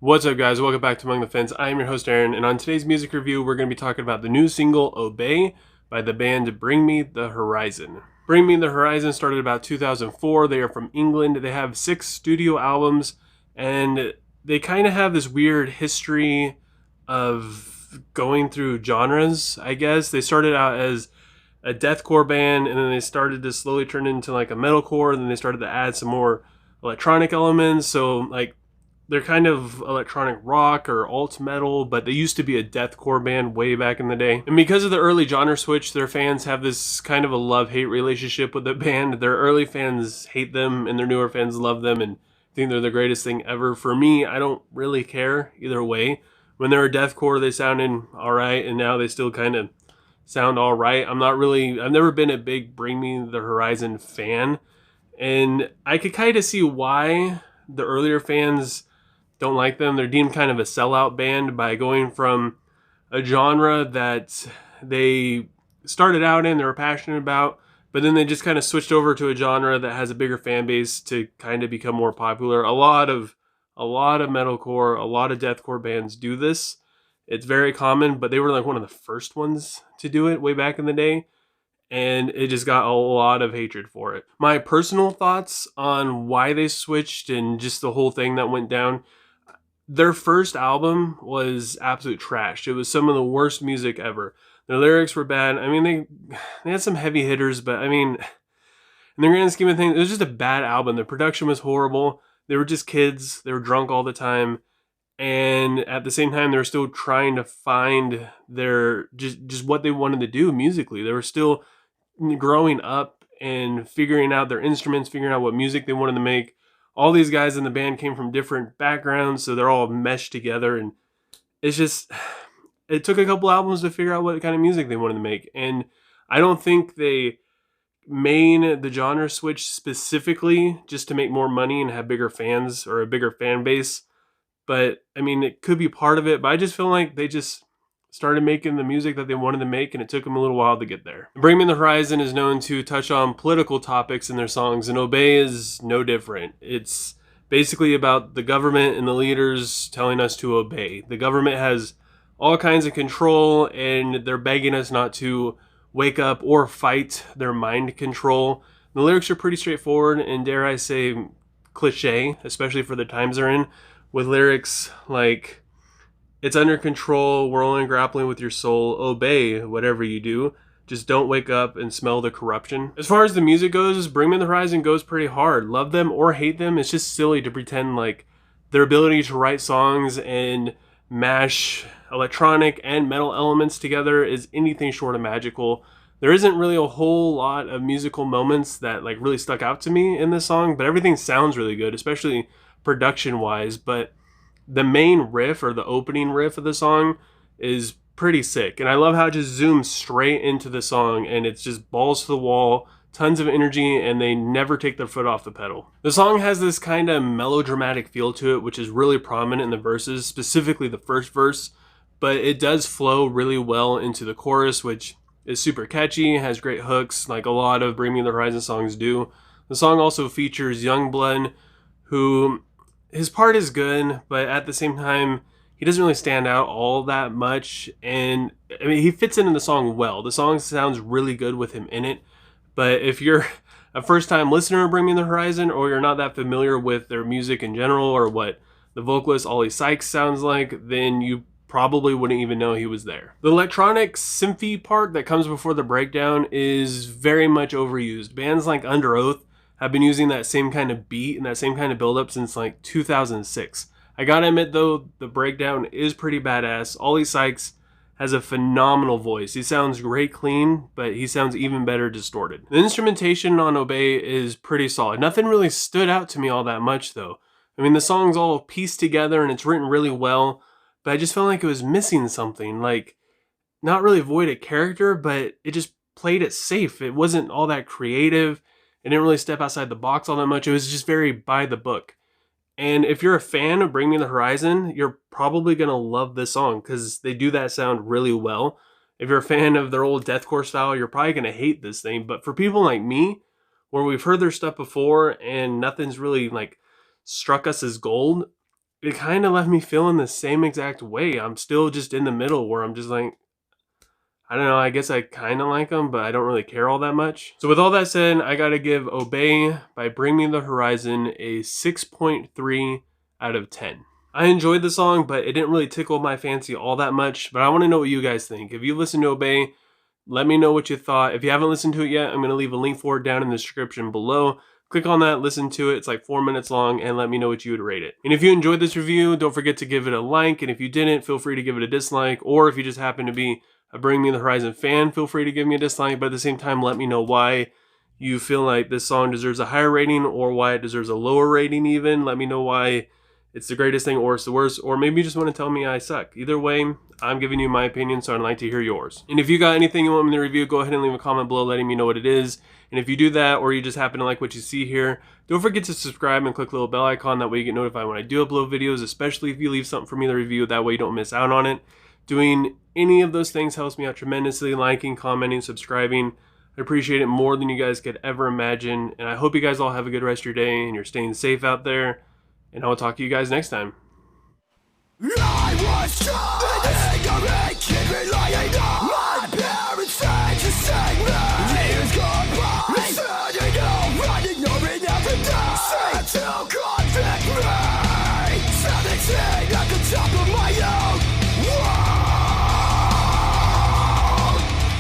What's up, guys? Welcome back to Among the Fence. I am your host, Aaron, and on today's music review, we're going to be talking about the new single, Obey, by the band Bring Me the Horizon. Bring Me the Horizon started about 2004. They are from England. They have 6 studio albums, and they kind of have this weird history of going through genres, I guess. They started out as a deathcore band, and then they started to slowly turn into like a metalcore, and then they started to add some more electronic elements. So, like, they're kind of electronic rock or alt metal, but they used to be a deathcore band way back in the day. And because of the early genre switch, their fans have this kind of a love-hate relationship with the band. Their early fans hate them, and their newer fans love them and think they're the greatest thing ever. For me, I don't really care either way. When they were deathcore, they sounded alright, and now they still kind of sound alright. I've never been a big Bring Me the Horizon fan, and I could kind of see why the earlier fans don't like them. They're deemed kind of a sellout band by going from a genre that they started out in, they were passionate about, but then they just kind of switched over to a genre that has a bigger fan base to kind of become more popular. A lot of metalcore, a lot of deathcore bands do this. It's very common, but they were like one of the first ones to do it way back in the day, and it just got a lot of hatred for it. My personal thoughts on why they switched and just the whole thing that went down: their first album was absolute trash. It was some of the worst music ever. Their lyrics were bad. I mean, they had some heavy hitters, but I mean, in the grand scheme of things, it was just a bad album. The production was horrible. They were just kids. They were drunk all the time, and at the same time, they were still trying to find their just what they wanted to do musically. They were still growing up and figuring out their instruments, figuring out what music they wanted to make. All these guys in the band came from different backgrounds, so they're all meshed together, and it's just, it took a couple albums to figure out what kind of music they wanted to make. And I don't think they made the genre switch specifically just to make more money and have bigger fans or a bigger fan base. But I mean, it could be part of it, but I just feel like they just started making the music that they wanted to make, and it took them a little while to get there. Bring Me the Horizon is known to touch on political topics in their songs, and Obey is no different. It's basically about the government and the leaders telling us to obey. The government has all kinds of control, and they're begging us not to wake up or fight their mind control. The lyrics are pretty straightforward and, dare I say, cliche, especially for the times they're in, with lyrics like, "It's under control, we're only grappling with your soul, obey whatever you do, just don't wake up and smell the corruption." As far as the music goes, Bring Me the Horizon goes pretty hard. Love them or hate them, it's just silly to pretend like their ability to write songs and mash electronic and metal elements together is anything short of magical. There isn't really a whole lot of musical moments that like really stuck out to me in this song, but everything sounds really good, especially production wise. But the main riff, or the opening riff of the song, is pretty sick. And I love how it just zooms straight into the song, and it's just balls to the wall, tons of energy, and they never take their foot off the pedal. The song has this kind of melodramatic feel to it, which is really prominent in the verses, specifically the first verse, but it does flow really well into the chorus, which is super catchy, has great hooks, like a lot of Bring Me the Horizon songs do. The song also features Youngblood, who, his part is good, but at the same time, he doesn't really stand out all that much. And I mean, he fits into the song well. The song sounds really good with him in it. But if you're a first time listener of Bring Me the Horizon, or you're not that familiar with their music in general, or what the vocalist Ollie Sykes sounds like, then you probably wouldn't even know he was there. The electronic synthy part that comes before the breakdown is very much overused. Bands like Under Oath have been using that same kind of beat and that same kind of build-up since like 2006. I gotta admit though, the breakdown is pretty badass. Ollie Sykes has a phenomenal voice. He sounds great clean, but he sounds even better distorted. The instrumentation on Obey is pretty solid. Nothing really stood out to me all that much though. I mean, the song's all pieced together and it's written really well, but I just felt like it was missing something. Like, not really void of character, but it just played it safe. It wasn't all that creative. It didn't really step outside the box all that much. It was just very by the book. And if you're a fan of Bring Me the Horizon, you're probably going to love this song because they do that sound really well. If you're a fan of their old deathcore style, you're probably going to hate this thing. But for people like me, where we've heard their stuff before and nothing's really like struck us as gold, it kind of left me feeling the same exact way. I'm still just in the middle where I'm just like, I don't know, I guess I kind of like them, but I don't really care all that much. So with all that said, I gotta give Obey by Bring Me the Horizon a 6.3 out of 10. I enjoyed the song, but it didn't really tickle my fancy all that much. But I want to know what you guys think. If you listened to Obey, let me know what you thought. If you haven't listened to it yet, I'm going to leave a link for it down in the description below. Click on that, listen to it. It's like 4 minutes long, and let me know what you would rate it. And if you enjoyed this review, don't forget to give it a like. And if you didn't, feel free to give it a dislike. Or if you just happen to be a Bring Me the Horizon fan, feel free to give me a dislike. But at the same time, let me know why you feel like this song deserves a higher rating or why it deserves a lower rating even. Let me know why it's the greatest thing or it's the worst, or maybe you just want to tell me I suck. Either way, I'm giving you my opinion, so I'd like to hear yours. And if you got anything you want me to review, go ahead and leave a comment below letting me know what it is. And if you do that, or you just happen to like what you see here, don't forget to subscribe and click the little bell icon. That way you get notified when I do upload videos, especially if you leave something for me to review. That way you don't miss out on it. Doing any of those things helps me out tremendously. Liking, commenting, subscribing. I appreciate it more than you guys could ever imagine. And I hope you guys all have a good rest of your day and you're staying safe out there. And I will talk to you guys next time. I was trying